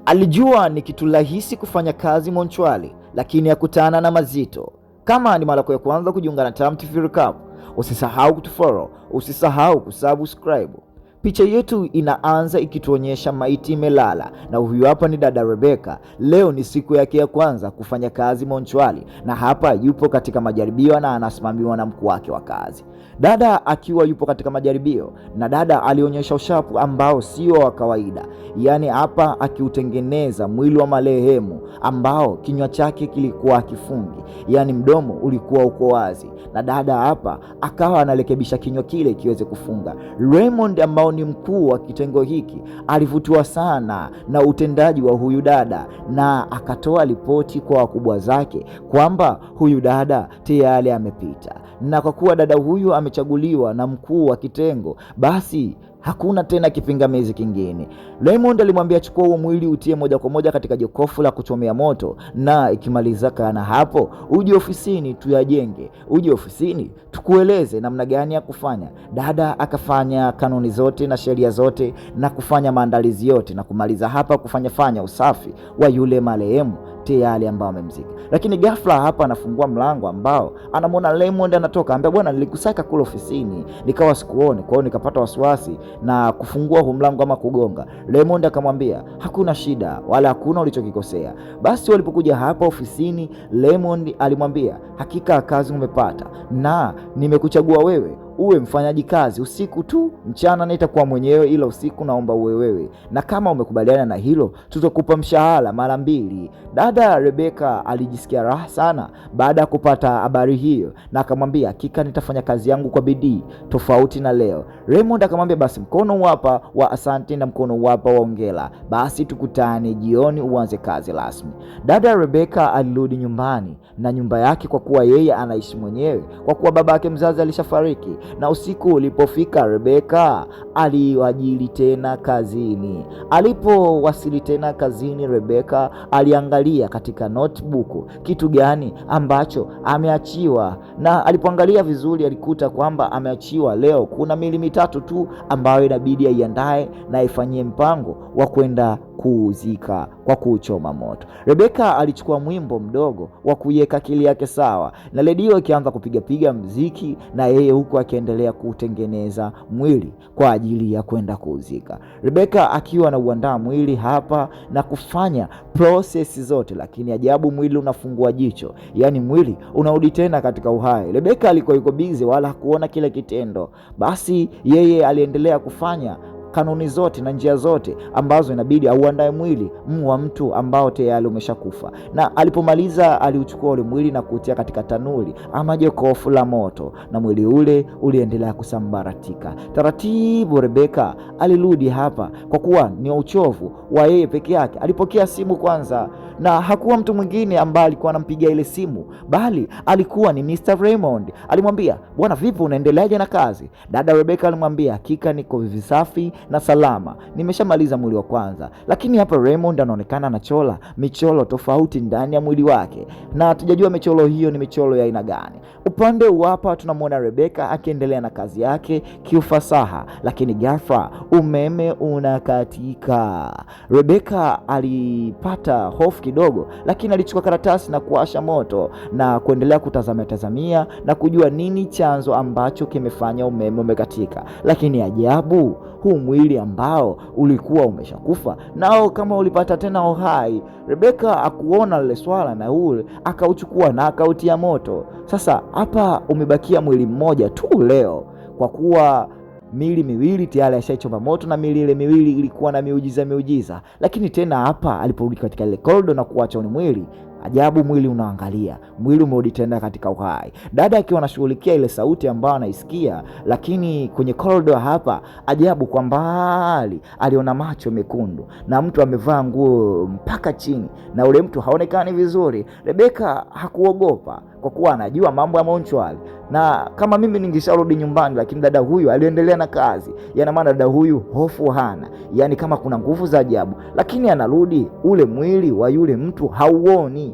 Alijua ni kitu rahisi kufanya kazi Mochwali, lakini hakutana na mazito. Kama ni mara yako ya kwanza kujiunga na Tam TV Recap, usisahau kutufollow, usisahau kusubscribe. Picha yetu inaanza ikituonyesha maiti imelala, na huyu hapa ni dada Rebecca. Leo ni siku yake ya kwanza kufanya kazi Mochwali, na hapa yupo katika majaribio na anasimamiwa na mkuu wake wa kazi. Dada akiwa yupo katika majaribio, na dada alionyesha ushapu ambao sio wa kawaida. Yaani hapa akiutengeneza mwili wa marehemu ambao kinywa chake kilikuwa kifungi, yaani mdomo ulikuwa uko wazi, na dada hapa akawa analekebisha kinywa kile kiweze kufunga. Raymond ambao ni mkuu wa kitengo hiki alivutiwa sana na utendaji wa huyu dada, na akatoa ripoti kwa wakubwa zake kwamba huyu dada tayari amepita, na kwa kuwa dada huyu amechaguliwa na mkuu wa kitengo, basi hakuna tena kipingamizi kingine. Raymond alimwambia chukua huo mwili utie moja kwa moja katika jokofu la kuchomea moto, na ikimalizika na hapo uje ofisini tuyajenge, uje ofisini tukueleze namna gani ya kufanya. Dada akafanya kanuni zote na sheria zote na kufanya maandalizi yote na kumaliza hapa kufanya usafi wa yule marehemu tayari ambao amemzika. Lakini ghafla hapa anafungua mlango ambao anamwona Raymond anatoka. Ambia bwana, nilikusaka kule ofisini nikawa sikuone, kwa hiyo nikapata wasiwasi na kufungua huu mlango ama kugonga. Raymond akamwambia hakuna shida wala hakuna ulichokikosea. Basi walipokuja hapa ofisini, Raymond alimwambia hakika kazi umepata, na nimekuchagua wewe uwe mfanyaji kazi usiku tu, mchana nitakuwa mwenyewe, ila usiku naomba uwe wewe, na kama umekubaliana na hilo tutakupa mshahara mara 2. Dada Rebecca alijisikia raha sana baada ya kupata habari hiyo, na akamwambia hakika nitafanya kazi yangu kwa bidii tofauti na leo. Raymond akamwambia basi mkono hapa wa asante na mkono hapa wa hongera, basi tukutane jioni uanze kazi rasmi. Dada Rebecca alirudi nyumbani na nyumba yake, kwa kuwa yeye anaishi mwenyewe, kwa kuwa baba yake mzazi alishafariki. Na usiku ulipofika, Rebecca aliwajili tena kazini. Alipowasili tena kazini, Rebecca aliangalia katika notebook kitu gani ambacho ameachiwa, na alipoangalia vizuri alikuta kwamba ameachiwa leo kuna miili 3 tu ambayo inabidi aiandae na ifanyie mpango wa kwenda kuuzika kwa kuchoma moto. Rebecca alichukua mwimbo mdogo wa kuiweka akili yake sawa, na redio ikianza kupiga muziki, na yeye huku akiendelea kutengeneza mwili kwa ajili ya kwenda kuuzika. Rebecca akiwa na uandaa mwili hapa na kufanya process zote, lakini ajabu mwili unafungua jicho, yaani mwili unarudi tena katika uhai. Rebecca alikuwa yuko busy wala hakuona kile kitendo. Basi yeye aliendelea kufanya kanuni zote na njia zote ambazo inabidi auandae mwili wa mtu ambao tayari umeshakufa, na alipomaliza aliuchukua ule mwili na kutia katika tanuri ama jokofu la moto, na mwili ule uliendelea kusambaratika taratibu. Rebecca alirudi hapa kwa kuwa ni uchovu wa yeye peke yake. Alipokea simu kwanza, na hakuwa mtu mwingine ambaye alikuwa anampigia ile simu, bali alikuwa ni Mr. Raymond. Alimwambia bwana, vipi, unaendeleaje na kazi? Dada Rebecca alimwambia hakika niko visafi na salama, nimeshamaliza mwili wa kwanza. Lakini hapa Raymond anaonekana anachola michoro tofauti ndani ya mwili wake, na hatujajua michoro hiyo ni michoro ya aina gani. Upande hapa tunamwona Rebecca akiendelea na kazi yake kiufasaha, lakini ghafla umeme unakatika. Rebecca alipata hofu kidogo, lakini alichukua karatasi na kuwasha moto na kuendelea kutazamia na kujua nini chanzo ambacho kimefanya umeme umekatika. Lakini ajabu, huu mwili ambao ulikuwa umeshakufa nao kama ulipata tena uhai. Rebecca akuona lile swala na ule akauchukua na akautia moto. Sasa hapa umebakia mwili mmoja tu leo, kwa kuwa miili 2 tayari ashaichoma moto, na miili ile 2 ilikuwa na miujiza. Lakini tena hapa aliporudi katika ile corridor na kuacha ni mwili, ajabu mwili unaangalia, mwili umerudi tena katika uhai. Dada akiwa anashughulikia ile sauti ambayo anaisikia, lakini kwenye corridor hapa ajabu kwa mbali aliona macho mekundu na mtu amevaa nguo mpaka chini, na ule mtu haonekani vizuri. Rebecca hakuogopa kwa kuwa anajua mambo ya Mochwali, na kama mimi ningesharudi nyumbani, lakini dada huyu aliendelea na kazi. Yana maana dada huyu hofu hana, yani kama kuna nguvu za ajabu, lakini anarudi ule mwili wa yule mtu hauoni.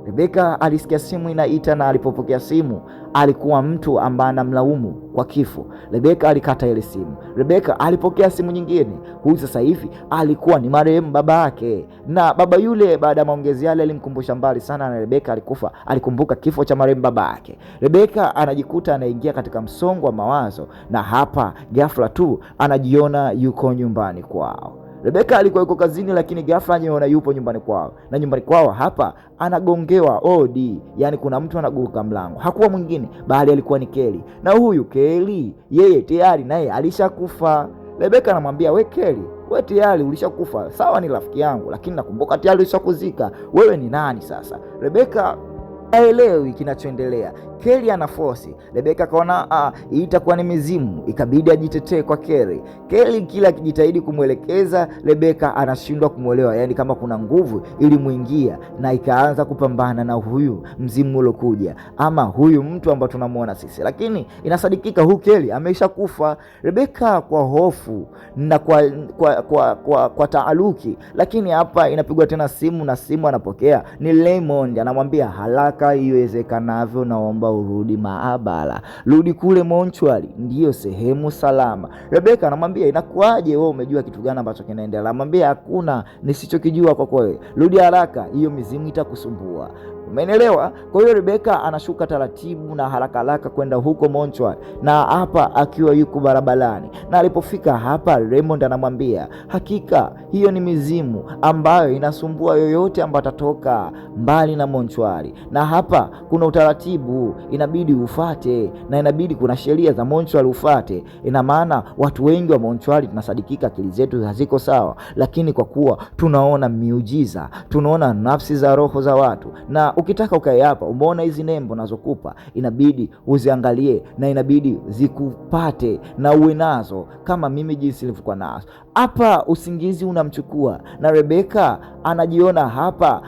Rebeka alisikia simu inaita, na alipopokea simu alikuwa mtu ambaye anamlaumu kwa kifo. Rebeka alikata ile simu. Rebeka alipokea simu nyingine. Huyu sasa hivi alikuwa ni marehemu baba yake, na baba yule baada ya maongezi yale alimkumbusha mbali sana, na Rebeka alikumbuka kifo cha marehemu baba yake. Rebeka anajikuta anaingia katika msongo wa mawazo, na hapa ghafla tu anajiona yuko nyumbani kwao. Rebeka alikuwa yuko kazini, lakini ghafla anaona yupo nyumbani kwao, na nyumbani kwao hapa anagongewa odi, yani kuna mtu anaguka mlango. Hakuwa mwingine bali alikuwa ni Kelly, na huyu Kelly yeye tayari naye alishakufa. Rebeka anamwambia, we Kelly, we tayari ulishakufa, sawa ni rafiki yangu, lakini nakumbuka tayari ulishakuzika. Wewe ni nani sasa? Rebeka haelewi kinachoendelea. Kelly ana force. Rebeka kaona itakuwa ni mizimu, ikabidi ajitetee kwa Kelly. Kelly kila akijitahidi kumwelekeza, Rebeka anashindwa kumwelewa, yani kama kuna nguvu ilimuingia na ikaanza kupambana na huyu mzimu ulokuja, ama huyu mtu ambaye tunamuona sisi, lakini inasadikika huyu Kelly ameshakufa. Rebeka kwa hofu na kwa taaluki, lakini hapa inapigwa tena simu, na simu anapokea ni Raymond, anamwambia haraka iwezekanavyo naomba urudi maabara, rudi kule Montreal, ndiyo sehemu salama. Rebeka anamwambia, inakuaje wewe, umejua kitu gani ambacho kinaendelea? Anamwambia, hakuna nisichokijua kwa kweli, rudi haraka, hiyo mizimu itakusumbua. Umeelewa? Kwa hiyo Rebeka anashuka taratibu na haraka kwenda huko Montreal, na hapa akiwa yuko barabarani, na alipofika hapa Raymond anamwambia, hakika hiyo ni mizimu ambayo inasumbua yoyote ambaye atatoka mbali na Montreal, na hapa kuna utaratibu inabidi ufate, na inabidi kuna sheria za Montreal ufate. Ina maana watu wengi wa Montreal tunasadikika akili zetu haziko sawa, lakini kwa kuwa tunaona miujiza, tunaona nafsi za roho za watu, na ukitaka ukae hapa, umeona hizi nembo nazokupa, inabidi uziangalie na inabidi zikupate na uwe nazo kama mimi jinsi nilivyokuwa nazo. Hapa usingizi unamchukua, na Rebeka anajiona hapa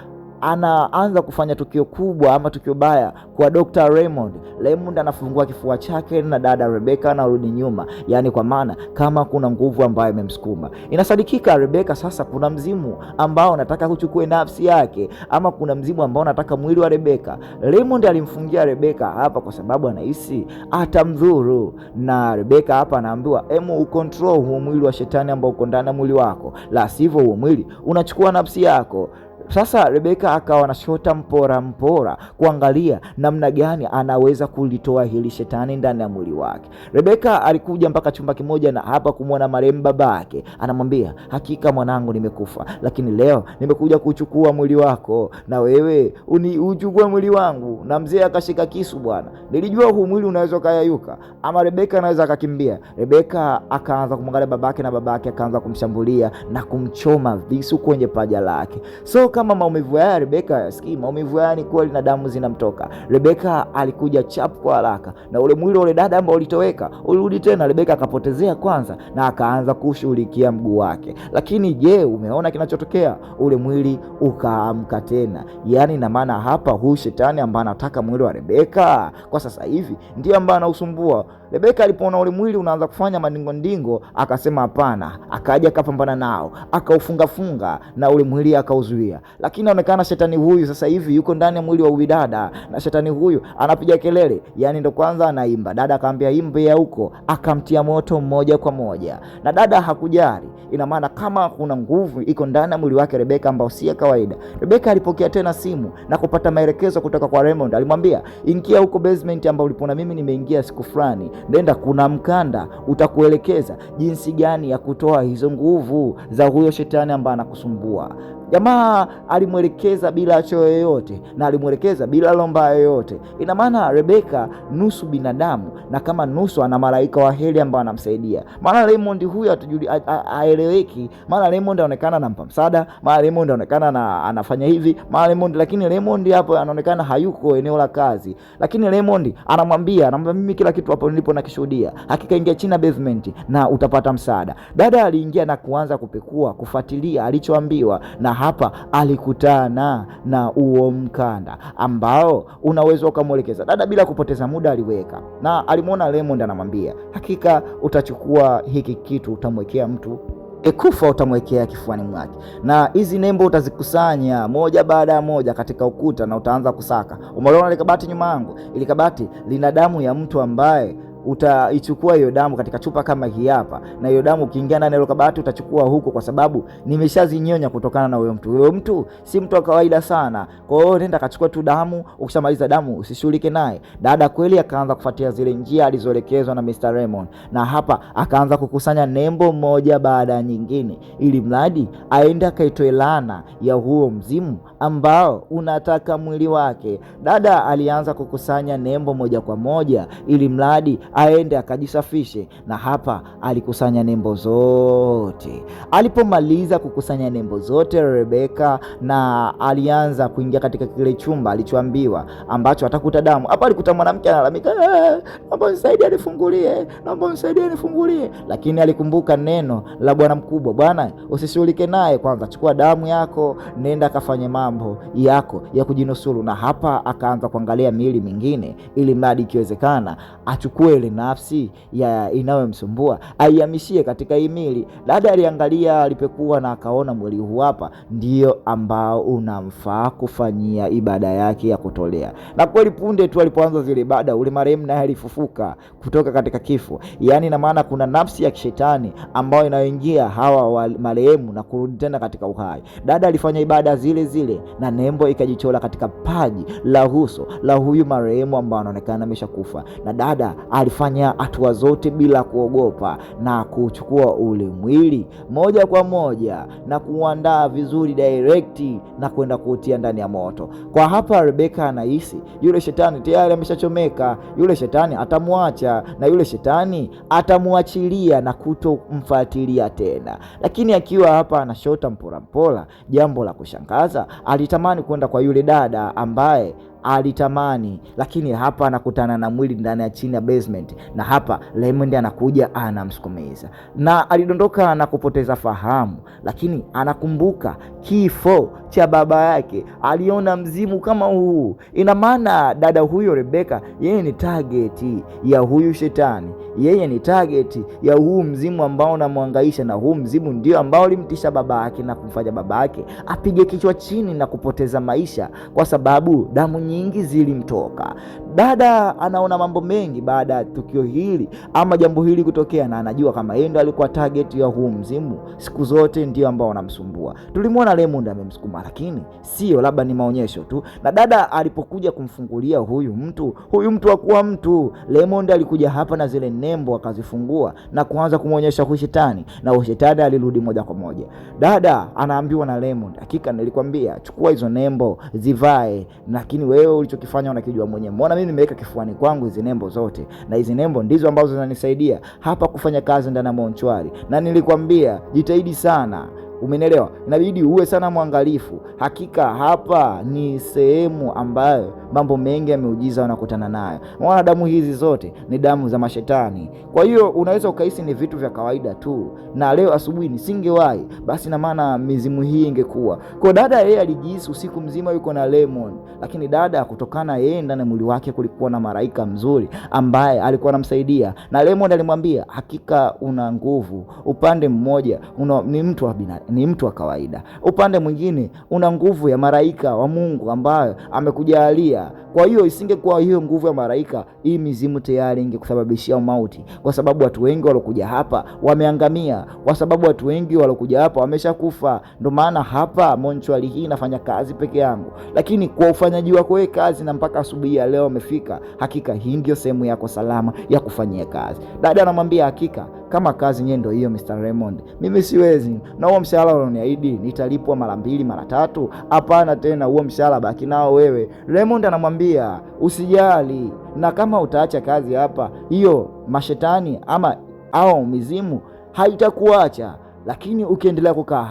anaanza kufanya tukio kubwa ama tukio baya kwa Dr. Raymond. Raymond anafungua kifua chake na dada Rebeka anarudi nyuma, yani kwa maana kama kuna nguvu ambayo imemsukuma. Inasadikika Rebeka sasa kuna mzimu ambao anataka kuchukua nafsi yake, ama kuna mzimu ambao anataka mwili wa Rebeka. Raymond alimfungia Rebeka hapa kwa sababu anahisi atamdhuru, na Rebeka hapa anaambiwa ucontrol huo mwili wa shetani ambao uko ndani ya mwili wako, la sivyo huo mwili unachukua nafsi yako. Sasa Rebeka akawa anashota mpora kuangalia namna gani anaweza kulitoa hili shetani ndani ya mwili wake. Rebeka alikuja mpaka chumba kimoja, na hapa kumwona marehemu baba yake. Anamwambia, hakika mwanangu, nimekufa, lakini leo nimekuja kuchukua mwili wako, na wewe uchukue mwili wangu. Na mzee akashika kisu, bwana, nilijua huu mwili unaweza kuyayuka, ama Rebeka anaweza akakimbia. Rebeka akaanza kumwangalia babake, na babake akaanza kumshambulia na kumchoma visu kwenye paja lake. So kama maumivu haya Rebeka sikii, maumivu haya ni kweli na damu zinamtoka. Rebeka alikuja chap kwa haraka, na ule mwili ule dada ambao ulitoweka ulirudi tena. Rebeka akapotezea kwanza, na akaanza kushughulikia mguu wake, lakini je, umeona kinachotokea? Ule mwili ukaamka tena. Yani na maana hapa huyu shetani ambaye anataka mwili wa Rebeka kwa sasa hivi ndiye ambaye anausumbua. Rebeka alipoona ule mwili unaanza kufanya mandingo, akasema hapana, akaja akapambana nao, akaufunga na ule mwili akauzuia. Lakini inaonekana shetani huyu sasa hivi yuko ndani ya mwili wa huyu dada, na shetani huyu anapiga kelele, yani ndo kwanza anaimba. Dada akamwambia imbe ya huko, akamtia moto moja kwa moja, na dada hakujali. Ina maana kama kuna nguvu iko ndani ya mwili wake Rebeka ambao si ya kawaida. Rebeka alipokea tena simu na kupata maelekezo kutoka kwa Raymond. Alimwambia, ingia huko basement ambao ulipona mimi nimeingia siku fulani, nenda kuna mkanda utakuelekeza jinsi gani ya kutoa hizo nguvu za huyo shetani ambaye anakusumbua. Jamaa alimwelekeza bila choyo yoyote, na alimwelekeza bila lomba yoyote. Ina maana Rebeka nusu binadamu, na kama nusu ana malaika wa heri ambao anamsaidia. Maana Raymond huyu haeleweki, maana Raymond anaonekana anampa msaada, maana Raymond anaonekana anafanya hivi, maana Raymond, lakini Raymond hapo anaonekana hayuko eneo la kazi. Lakini Raymond anamwambia mimi kila kitu hapo nilipo nakishuhudia, hakika ingia chini basement na utapata msaada. Dada aliingia na kuanza kupekua, kufuatilia alichoambiwa, na hapa alikutana na uo mkanda ambao unaweza ukamwelekeza. Dada bila kupoteza muda aliweka, na alimuona Raymond anamwambia, hakika utachukua hiki kitu utamwekea mtu Kufa utamwekea kifuani mwake, na hizi nembo utazikusanya moja baada ya moja katika ukuta na utaanza kusaka. Umeona ile kabati nyuma yangu? Ile kabati lina damu ya mtu ambaye utaichukua hiyo damu katika chupa kama hii hapa, na hiyo damu ukiingia ndani ya kabati utachukua huko, kwa sababu nimeshazinyonya kutokana na huyo mtu. Huyo mtu si mtu wa kawaida sana, kwa hiyo nenda kachukua tu damu. Ukishamaliza damu usishughulike naye. Dada kweli akaanza kufuatia zile njia alizoelekezwa na Mr. Raymond, na hapa akaanza kukusanya nembo moja baada ya nyingine, ili mradi aende akaitoe laana ya huo mzimu ambao unataka mwili wake. Dada alianza kukusanya nembo moja kwa moja ili mradi aende akajisafishe, na hapa alikusanya nembo zote. Alipomaliza kukusanya nembo zote, Rebeka na alianza kuingia katika kile chumba alichoambiwa ambacho atakuta damu. Hapa alikuta mwanamke analalamika, naomba unisaidie nifungulie, naomba unisaidie nifungulie. Lakini alikumbuka neno la bwana mkubwa, bwana usishughulike naye, kwanza chukua damu yako, nenda kafanye mambo yako ya kujinusuru. Na hapa akaanza kuangalia miili mingine ili mradi ikiwezekana achukue ile nafsi ya inayomsumbua aihamishie katika hii miili. Dada aliangalia alipekua na akaona mwili huu hapa ndio ambao unamfaa kufanyia ibada yake ya kutolea. Na kweli punde tu alipoanza zile ibada, ule marehemu naye alifufuka kutoka katika kifo. Yaani na maana kuna nafsi ya kishetani ambayo inayoingia hawa marehemu na kurudi tena katika uhai. Dada alifanya ibada zile zile na nembo ikajichora katika paji la uso la huyu marehemu ambao anaonekana ameshakufa. Na dada alifanya hatua zote bila kuogopa na kuchukua ule mwili moja kwa moja na kuandaa vizuri direct na kwenda kuutia ndani ya moto. Kwa hapa Rebeka anahisi yule shetani tayari ameshachomeka, yule shetani atamwacha na yule shetani atamuachilia na kutomfuatilia tena. Lakini akiwa hapa anashota mpola, jambo la kushangaza, alitamani kwenda kwa yule dada ambaye alitamani, lakini hapa anakutana na mwili ndani ya chini ya basement, na hapa Raymond anakuja anamsukumiza na alidondoka na kupoteza fahamu. Lakini anakumbuka kifo cha baba yake, aliona mzimu kama huu. Ina maana dada huyo Rebeka, yeye ni target ya huyu shetani, yeye ni target ya huu mzimu ambao unamhangaisha, na huu mzimu ndio ambao ulimtisha baba yake na kumfanya baba yake apige kichwa chini na kupoteza maisha kwa sababu damu nyingi zilimtoka. Dada anaona mambo mengi baada ya tukio hili ama jambo hili kutokea, na anajua kama yeye ndo alikuwa target ya huu mzimu siku zote, ndio ambao wanamsumbua. Tulimwona Raymond amemsukuma, lakini sio labda ni maonyesho tu. Na dada alipokuja kumfungulia huyu mtu hakuwa mtu. Raymond alikuja hapa na zile nembo akazifungua na kuanza kumuonyesha huyu shetani, na huyu shetani alirudi moja kwa moja. Dada anaambiwa na Raymond, hakika nilikwambia chukua hizo nembo zivae, lakini wewe ulichokifanya unakijua mwenyewe. Mbona mimi nimeweka kifuani kwangu hizo nembo zote, na hizo nembo ndizo ambazo zinanisaidia hapa kufanya kazi ndani ya Mochwari, na nilikwambia jitahidi sana. Umenielewa? Inabidi uwe sana mwangalifu. Hakika hapa ni sehemu ambayo mambo mengi ya miujiza wanakutana nayo. Maana damu hizi zote ni damu za mashetani. Kwa hiyo unaweza ukahisi ni vitu vya kawaida tu, na leo asubuhi nisingewahi, basi na maana mizimu hii ingekuwa. Kwa dada yeye alijihisi usiku mzima yuko na Raymond, lakini dada kutokana yeye ndani ya mwili wake kulikuwa na malaika mzuri ambaye alikuwa anamsaidia, na Raymond alimwambia hakika una nguvu. Upande mmoja ni mtu wa kawaida, upande mwingine una nguvu ya malaika wa Mungu ambayo amekujalia. Kwa hiyo isingekuwa hiyo nguvu ya malaika, hii mizimu tayari ingekusababishia mauti, kwa sababu watu wengi walokuja hapa wameangamia, kwa sababu watu wengi walokuja hapa wameshakufa. Ndio maana hapa Mochwari hii inafanya kazi peke yangu, lakini kwa ufanyaji wako wewe kazi na mpaka asubuhi ya leo umefika, hakika hii ndio sehemu yako salama ya kufanyia kazi. Dada anamwambia hakika kama kazi nyenye ndio hiyo Mr. Raymond, mimi siwezi, na huo mshahara ulioniahidi nitalipwa mara 2 mara 3. Hapana tena, huo mshahara baki nao wewe. Raymond anamwambia usijali, na kama utaacha kazi hapa, hiyo mashetani au mizimu haitakuacha, lakini ukiendelea kukaa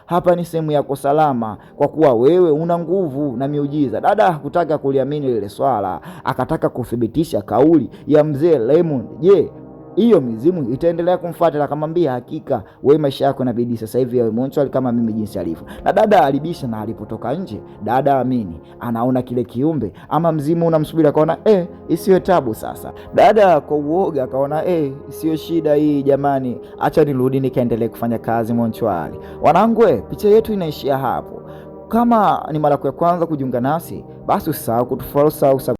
hapa ni sehemu yako salama, kwa kuwa wewe una nguvu na miujiza. Dada hakutaka kuliamini lile swala, akataka kuthibitisha kauli ya mzee Raymond. Je, hiyo mizimu itaendelea kumfuata na akamwambia, hakika wewe maisha yako inabidi sasa hivi yawe mochwali kama mimi jinsi alivyo. Na dada alibisha, na alipotoka nje dada amini anaona kile kiumbe ama mzimu unamsubiri, akaona isiwe tabu sasa. Dada kwa uoga akaona isiyo shida hii jamani, acha nirudi nikaendelee kufanya kazi mochwali. Wanangu, picha yetu inaishia hapo. Kama ni mara ya kwanza kujiunga nasi, basi usisahau kutufollow.